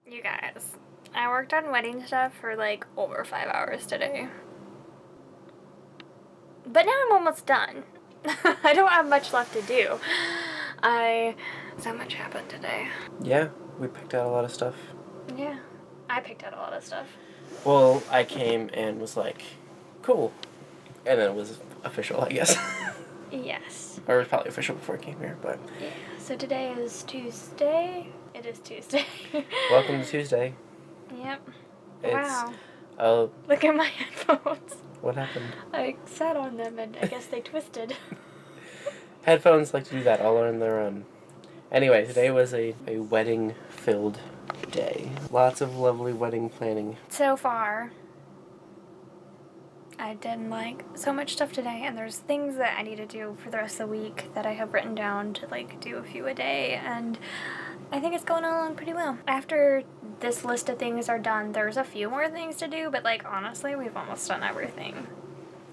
You guys, I worked on wedding stuff for like over 5 hours today. But now I'm almost done. I don't have much left to do. So much happened today. Yeah, we picked out a lot of stuff. Yeah, I picked out a lot of stuff. Well, I came and was like, cool. And then it was official, I guess. Yes. Or it was probably official before I came here, but... Yeah, so today is Tuesday. It is Tuesday. Welcome to Tuesday. Yep. It's, wow. Look at my headphones. What happened? I sat on them and I guess they twisted. Headphones like to do that all on their own. Anyway, today was a wedding-filled day. Lots of lovely wedding planning. So far, I did like so much stuff today, and there's things that I need to do for the rest of the week that I have written down to like do a few a day, and I think it's going along pretty well. After this list of things are done, there's a few more things to do, but like honestly, we've almost done everything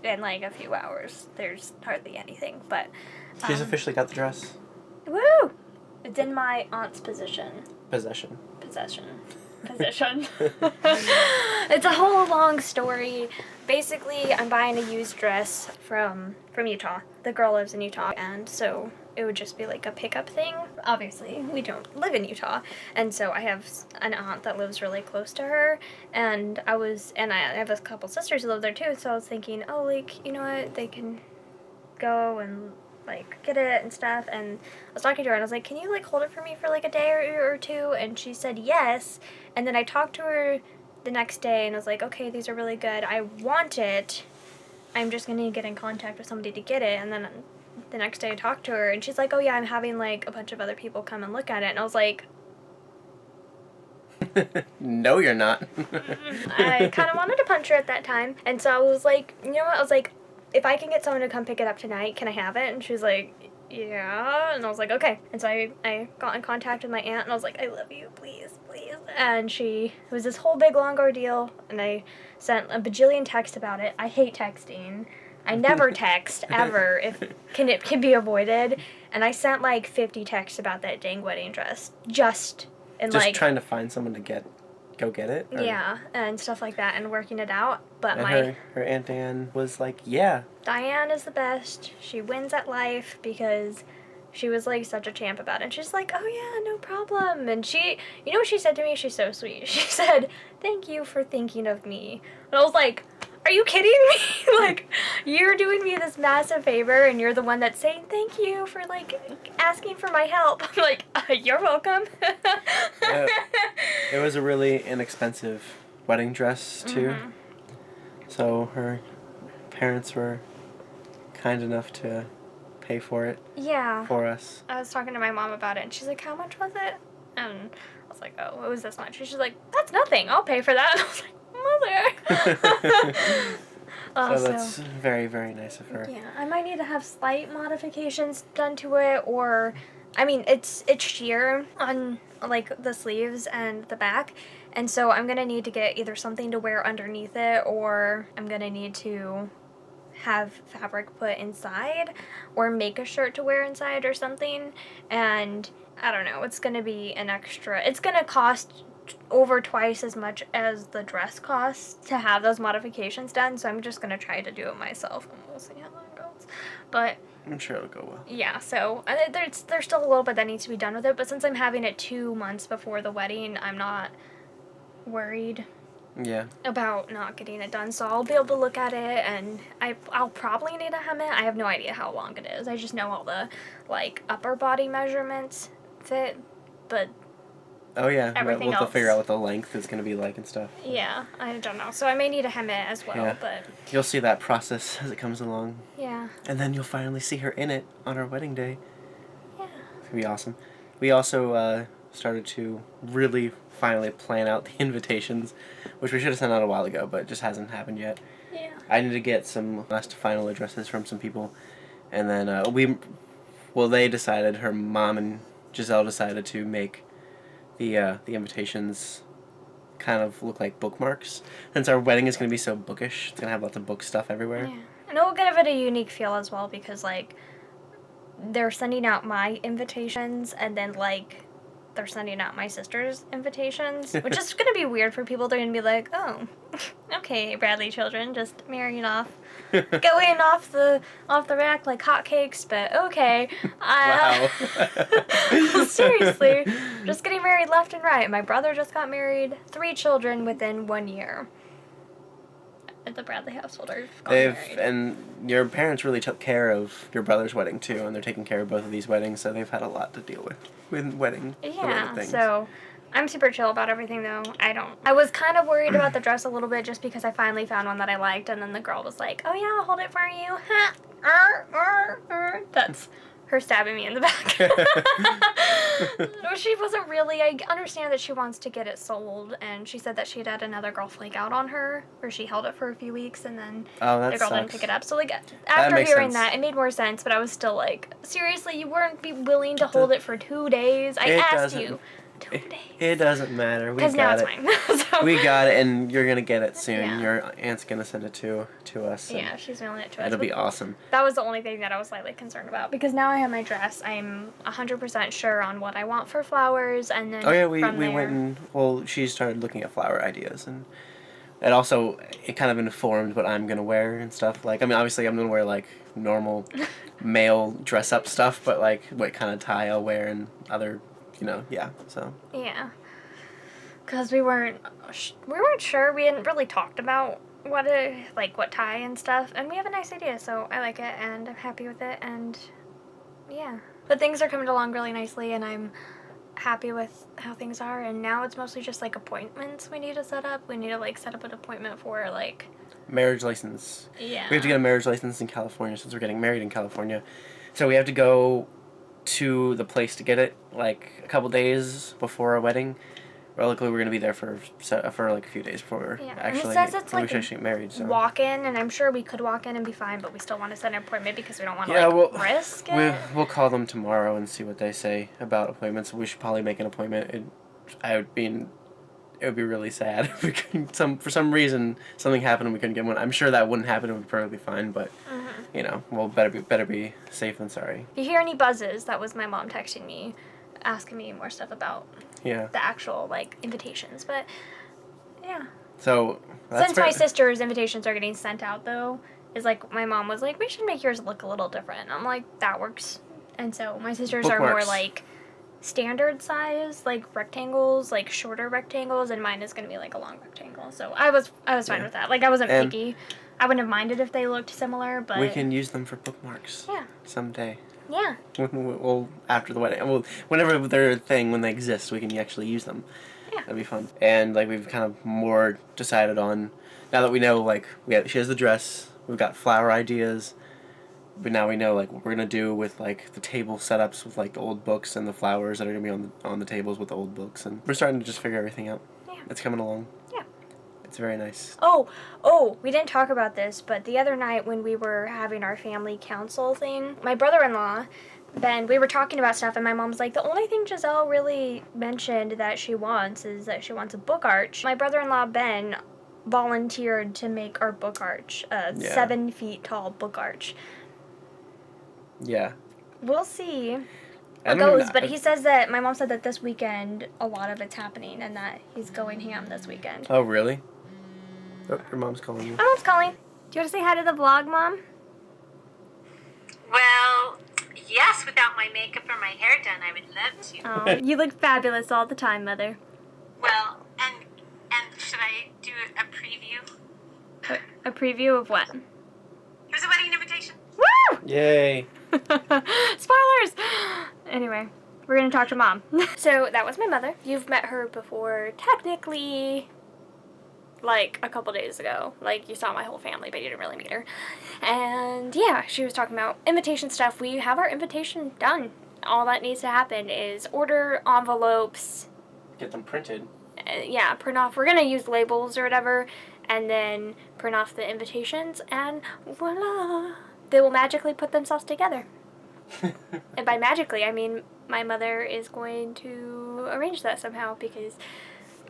in like a few hours. There's hardly anything, but She's officially got the dress. Woo! It's in my aunt's possession. Possession. It's a whole long story. Basically, I'm buying a used dress from Utah. The girl lives in Utah, and so it would just be like a pickup thing. Obviously, we don't live in Utah, and so I have an aunt that lives really close to her, and I have a couple sisters who live there too, so I was thinking, oh, like, you know what, they can go and like get it and stuff. And I was talking to her and I was like, can you like hold it for me for like a day or two? And she said yes. And then I talked to her the next day and I was like, okay, these are really good, I want it, I'm just gonna get in contact with somebody to get it. And then the next day I talked to her and she's like, oh yeah, I'm having like a bunch of other people come and look at it. And I was like, no, you're not. I kind of wanted to punch her at that time. And so I was like, you know what, I was like, if I can get someone to come pick it up tonight, can I have it? And she was like, yeah. And I was like, okay. And so I got in contact with my aunt and I was like, I love you, please. And it was this whole big long ordeal, and I sent a bajillion texts about it. I hate texting. I never text, ever, if it can be avoided. And I sent like 50 texts about that dang wedding dress. Just trying to find someone to go get it? Or? Yeah, and stuff like that, and working it out. But her Aunt Diane was like, yeah. Diane is the best. She wins at life because she was like such a champ about it. And she's like, oh yeah, no problem. And you know what she said to me? She's so sweet. She said, thank you for thinking of me. And I was like, are you kidding me? Like, you're doing me this massive favor and you're the one that's saying thank you for like asking for my help. I'm like, you're welcome. It was a really inexpensive wedding dress too. Mm-hmm. So her parents were kind enough to pay for it. Yeah. For us. I was talking to my mom about it and she's like, how much was it? And I was like, oh, it was this much. And she's like, that's nothing, I'll pay for that. And I was like, mother. So that's very, very nice of her. Yeah, I might need to have slight modifications done to it, or I mean, it's sheer on like the sleeves and the back, and so I'm gonna need to get either something to wear underneath it, or I'm gonna need to have fabric put inside, or make a shirt to wear inside or something. And I don't know, it's gonna be an extra, it's gonna cost over twice as much as the dress costs to have those modifications done, so I'm just gonna try to do it myself and we'll see how that goes. But I'm sure it'll go well. Yeah, so there's still a little bit that needs to be done with it, but since I'm having it 2 months before the wedding, I'm not worried about not getting it done. So I'll be able to look at it, and I'll probably need a hem it. I have no idea how long it is. I just know all the like upper body measurements fit, but oh yeah, everything we'll else, figure out what the length is going to be like and stuff. Yeah, I don't know. So I may need a hem it as well, yeah. But you'll see that process as it comes along. Yeah. And then you'll finally see her in it on our wedding day. Yeah. It's going to be awesome. We also started to really finally plan out the invitations, which we should have sent out a while ago, but it just hasn't happened yet. Yeah. I need to get some last final addresses from some people, and then they decided, her mom and Giselle decided to make the invitations kind of look like bookmarks. Since our wedding is going to be so bookish, it's going to have lots of book stuff everywhere. Yeah. And it will give it a unique feel as well, because like they're sending out my invitations and then like they're sending out my sister's invitations, which is going to be weird for people. They're going to be like, oh, okay, Bradley children, just marrying off, going off the rack like hotcakes, but okay. Wow. Seriously, just getting married left and right. My brother just got married, 3 children within 1 year. At the Bradley household are married. And your parents really took care of your brother's wedding too, and they're taking care of both of these weddings, so they've had a lot to deal with wedding related things. So I'm super chill about everything though. I was kind of worried about the dress a little bit just because I finally found one that I liked, and then the girl was like, oh yeah, I'll hold it for you. That's her stabbing me in the back. She wasn't really. I understand that she wants to get it sold, and she said that she'd had another girl flake out on her, where she held it for a few weeks, and then the girl didn't pick it up. So, like, after hearing that, it made more sense, but I was still like, seriously, you weren't willing to hold it for 2 days? I asked you. 2 days. It doesn't matter. Because now it's mine. So. We got it, and you're going to get it soon. Yeah. Your aunt's going to send it to us. Yeah, she's mailing it to us. It'll be awesome. That was the only thing that I was slightly concerned about, because now I have my dress. I'm 100% sure on what I want for flowers, and then we went and, she started looking at flower ideas, and it kind of informed what I'm going to wear and stuff. Like, I mean, obviously I'm going to wear, like, normal male dress-up stuff, but, like, what kind of tie I'll wear and other... so. Yeah. Because we weren't sure. We hadn't really talked about what tie and stuff. And we have a nice idea, so I like it, and I'm happy with it, and yeah. But things are coming along really nicely, and I'm happy with how things are, and now it's mostly just, like, appointments we need to set up. We need to, like, set up an appointment for, like... marriage license. Yeah. We have to get a marriage license in California since we're getting married in California. So we have to go to the place to get it, like, a couple days before our wedding. Well, luckily we're going to be there for like a few days before actually get married. So. Walk in, and I'm sure we could walk in and be fine, but we still want to set an appointment because we don't want to risk it. We'll call them tomorrow and see what they say about appointments. We should probably make an appointment. It would be really sad if we couldn't, for some reason something happened and we couldn't get one. I'm sure that wouldn't happen. It would be perfectly fine, but better be safe than sorry. If you hear any buzzes, that was my mom texting me, asking me more stuff about the actual, like, invitations. But yeah. So since my sister's invitations are getting sent out though, is like my mom was like, we should make yours look a little different. I'm like, that works. And so my sister's are more like standard size, like rectangles, like shorter rectangles, and mine is gonna be like a long rectangle. So I was fine with that. Like, I wasn't picky. I wouldn't have minded if they looked similar, but we can use them for bookmarks. Yeah. Someday. Yeah. Well, after the wedding. Well, whenever they're a thing, when they exist, we can actually use them. Yeah. That'd be fun. And, like, we've kind of more decided on, now that we know, like, she has the dress, we've got flower ideas, but now we know, like, what we're going to do with, like, the table setups with, like, the old books and the flowers that are going to be on the tables with the old books. And we're starting to just figure everything out. Yeah. It's coming along. Yeah. It's very nice. Oh, we didn't talk about this, but the other night when we were having our family council thing, my brother-in-law, Ben, we were talking about stuff, and my mom's like, the only thing Giselle really mentioned that she wants is that she wants a book arch. My brother-in-law, Ben, volunteered to make our book arch, 7 feet tall book arch. Yeah. We'll see how it goes, but he says that, my mom said that this weekend a lot of it's happening, and that he's going ham this weekend. Oh, really? Oh, your mom's calling you. My mom's calling. Do you want to say hi to the vlog, Mom? Well, yes, without my makeup or my hair done, I would love to. Oh, you look fabulous all the time, Mother. Well, and should I do a preview? A preview of what? Here's a wedding invitation. Woo! Yay. Spoilers! Anyway, we're going to talk to Mom. So, that was my mother. You've met her before, technically, like, a couple days ago. Like, you saw my whole family, but you didn't really meet her. And, yeah, she was talking about invitation stuff. We have our invitation done. All that needs to happen is order envelopes. Get them printed. Print off. We're going to use labels or whatever, and then print off the invitations, and voila! They will magically put themselves together. And by magically, I mean my mother is going to arrange that somehow, because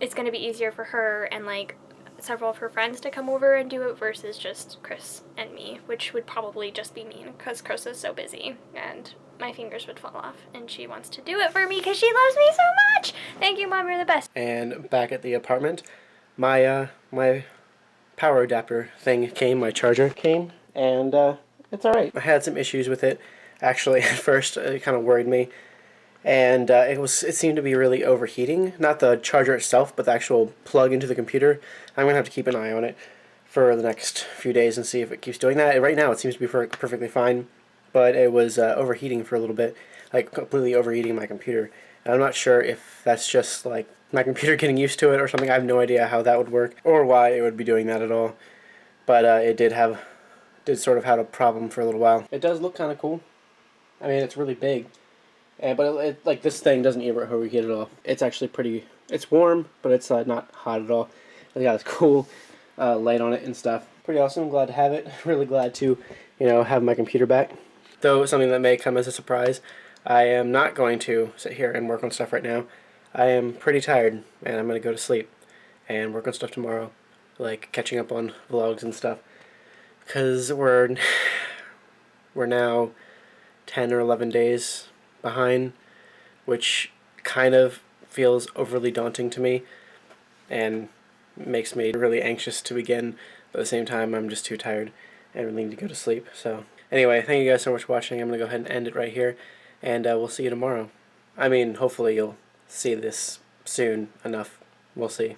it's going to be easier for her, and, like, several of her friends to come over and do it versus just Chris and me, which would probably just be me because Chris is so busy and my fingers would fall off, and she wants to do it for me because she loves me so much. Thank you, Mom, you're the best. And back at the apartment, my my power adapter thing came, my charger came, and it's alright. I had some issues with it, actually. At first it kind of worried me, and it seemed to be really overheating. Not the charger itself, but the actual plug into the computer. I'm going to have to keep an eye on it for the next few days and see if it keeps doing that. Right now it seems to be perfectly fine, but it was overheating for a little bit, like completely overheating my computer. And I'm not sure if that's just like my computer getting used to it or something. I have no idea how that would work or why it would be doing that at all. But it did sort of have a problem for a little while. It does look kind of cool. I mean, it's really big. But it, like, this thing doesn't even overheat at all. It's actually pretty, it's warm, but it's not hot at all. It's got this cool light on it and stuff. Pretty awesome. I'm glad to have it. Really glad to, have my computer back. Though something that may come as a surprise, I am not going to sit here and work on stuff right now. I am pretty tired, and I'm going to go to sleep and work on stuff tomorrow, like catching up on vlogs and stuff. Because we're now 10 or 11 days behind, which kind of feels overly daunting to me and makes me really anxious to begin, but at the same time I'm just too tired and really need to go to sleep. So anyway, thank you guys so much for watching. I'm going to go ahead and end it right here, and we'll see you tomorrow. I mean, hopefully you'll see this soon enough. We'll see.